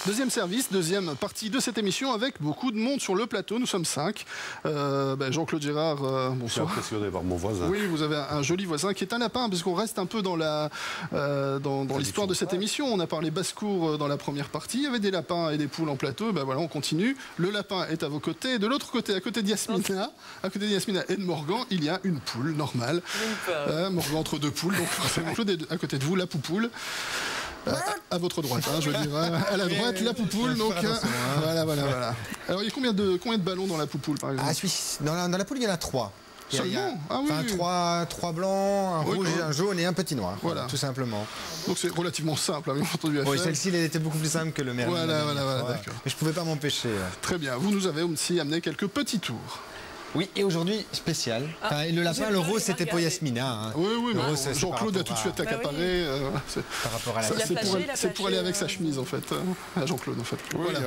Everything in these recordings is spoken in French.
Deuxième service, deuxième partie de cette émission avec beaucoup de monde sur le plateau. Nous sommes 5. Jean-Claude Gérard, bonsoir. Je suis impressionné par mon voisin. Oui, vous avez un joli voisin qui est un lapin, parce qu'on reste un peu dans l'histoire de cette émission. On a parlé basse-cour dans la première partie. Il y avait des lapins et des poules en plateau. Voilà, on continue. Le lapin est à vos côtés. De l'autre côté, à côté de Yasmina, et de Morgan, il y a une poule normale. Morgan entre deux poules. Donc forcément, Claude est à côté de vous, la poupoule. À votre droite, je dirais. À la droite, la poupoule. Donc, voilà. Alors, il y a combien de ballons dans la poupoule, par exemple? Dans la poule, il y en a 3. Seulement? Trois blancs, un rouge, un jaune et un petit noir. Voilà, tout simplement. Donc c'est relativement simple, bien entendu à faire. Oui, celle-ci, elle était beaucoup plus simple que le merle. Voilà, d'accord. Mais je pouvais pas m'empêcher. Très bien. Vous nous avez aussi amené quelques petits tours. Oui, et aujourd'hui, spécial. Le lapin, le rose, c'était pour Yasmina. Oui, Jean-Claude a tout de suite accaparé. Par rapport à la c'est pour aller avec sa chemise, en fait. À Jean-Claude, en fait. Voilà.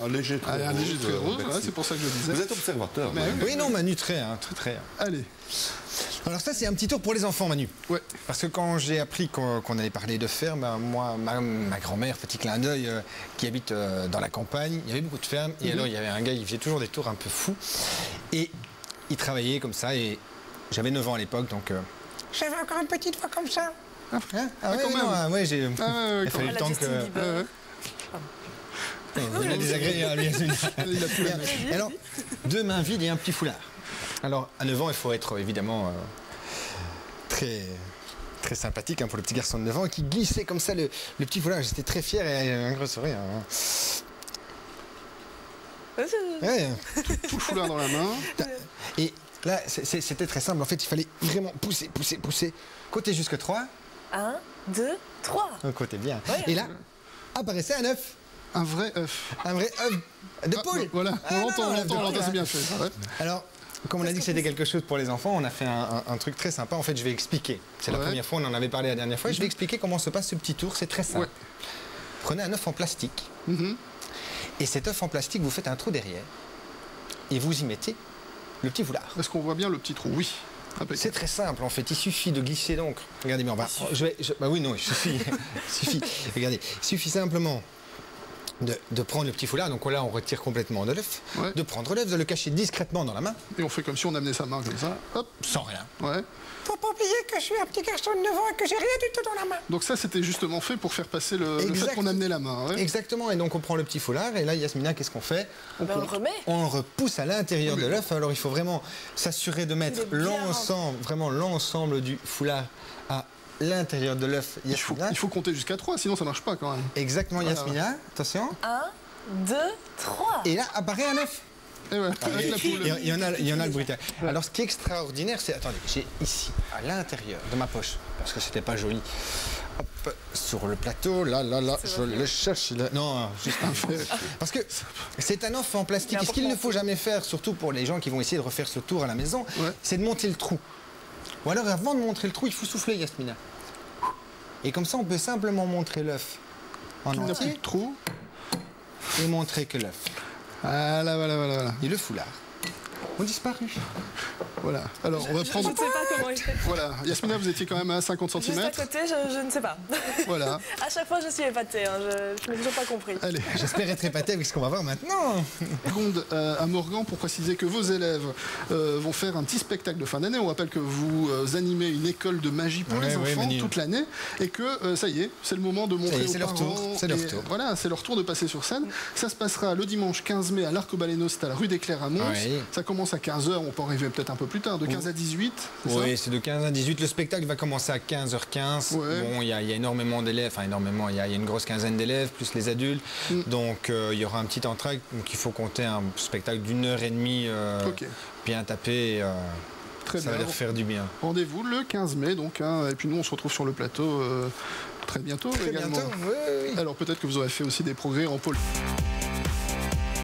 Un léger trait rose, c'est pour ça que je disais. Vous êtes observateur. Oui, non, Manu, très. Allez. Alors ça, c'est un petit tour pour les enfants, Manu. Ouais. Parce que quand j'ai appris qu'on allait parler de ferme, moi, ma grand-mère, petit clin d'œil, qui habite dans la campagne, il y avait beaucoup de fermes. Et alors, il y avait un gars, il faisait toujours des tours un peu fous. Et il travaillait comme ça. Et j'avais 9 ans à l'époque, donc... J'avais encore une petite voix comme ça. Quand même. Il a fallu le temps que... Il a désagréable. Alors, 2 mains vides et un petit foulard. Alors, à 9 ans, il faut être évidemment très sympathique pour le petit garçon de 9 ans qui glissait comme ça le petit foulard. J'étais très fier et un gros sourire. Tout le foulard dans la main. Et là, c'était très simple. En fait, il fallait vraiment pousser. Côté jusque 3. 1, 2, 3. Côté bien. Ouais. Et là, apparaissait un œuf. Un vrai œuf. Un vrai œuf de poule. Voilà, on l'entend, c'est bien fait. Ouais. Alors, comme on a dit que c'était quelque chose pour les enfants, on a fait un truc très sympa. En fait, je vais expliquer. C'est la première fois, on en avait parlé la dernière fois. Je vais expliquer comment se passe ce petit tour. C'est très simple. Ouais. Prenez un œuf en plastique. Et cet œuf en plastique, vous faites un trou derrière. Et vous y mettez le petit foulard. Est-ce qu'on voit bien le petit trou? Oui. C'est très simple, en fait. Il suffit de glisser donc. Regardez, mais on va... il suffit. Regardez, il suffit simplement... De prendre le petit foulard, donc là on retire complètement de l'œuf, de prendre l'œuf, de le cacher discrètement dans la main. Et on fait comme si on amenait sa main comme ça, hop. Sans rien. Ouais. Faut pas oublier que je suis un petit garçon de 9 ans et que j'ai rien du tout dans la main. Donc ça c'était justement fait pour faire passer le fait qu'on amenait la main. Ouais. Exactement, et donc on prend le petit foulard, et là Yasmina, qu'est-ce qu'on fait? On le remet. On repousse à l'intérieur de l'œuf, alors il faut vraiment s'assurer de mettre l'ensemble du foulard à l'intérieur de l'œuf. Il faut compter jusqu'à 3, sinon ça marche pas quand même. Exactement, Yasmina. Attention. 1, 2, 3. Et là apparaît un œuf. Et ouais, avec la poule. Il y en a le bruitage. Alors ce qui est extraordinaire, c'est... Attendez, j'ai ici, à l'intérieur de ma poche, parce que c'était pas joli. Hop, sur le plateau, là, je le cherche. Non, juste un fait. Parce que c'est un œuf en plastique. Et ce qu'il ne faut jamais faire, surtout pour les gens qui vont essayer de refaire ce tour à la maison, c'est de monter le trou. Ou alors, avant de montrer le trou, il faut souffler, Yasmina. Et comme ça, on peut simplement montrer l'œuf en entier. Le trou. Et montrer que l'œuf. Voilà. Et le foulard ont disparu. Voilà. Alors, on va prendre... Je ne sais pas comment il fait. Voilà. Yasmina, vous étiez quand même à 50 cm. Juste à côté, je ne sais pas. Voilà. À chaque fois, je suis épatée. Je n'ai toujours pas compris. Allez. J'espère être épatée avec ce qu'on va voir maintenant. Seconde à Morgan pour préciser que vos élèves vont faire un petit spectacle de fin d'année. On rappelle que vous animez une école de magie pour les enfants toute l'année et que ça y est, c'est le moment de montrer aux parents. C'est leur tour. Voilà, c'est leur tour de passer sur scène. Ça se passera le dimanche 15 mai à l'Arcobaleno, c'est à la rue des Clercs à Mons. Ça commence à 15h, on peut arriver peut-être un peu plus tard, de 15 à 18. Oui, c'est de 15 à 18. Le spectacle va commencer à 15h15. Bon, il y a énormément d'élèves, enfin énormément, il y a une grosse quinzaine d'élèves, plus les adultes. Donc il y aura un petit entracte, donc il faut compter un spectacle d'1h30 bien tapé. Très ça va leur faire du bien. Rendez-vous le 15 mai, donc, et puis nous on se retrouve sur le plateau très bientôt également. Très bientôt, oui. Alors peut-être que vous aurez fait aussi des progrès en pôle.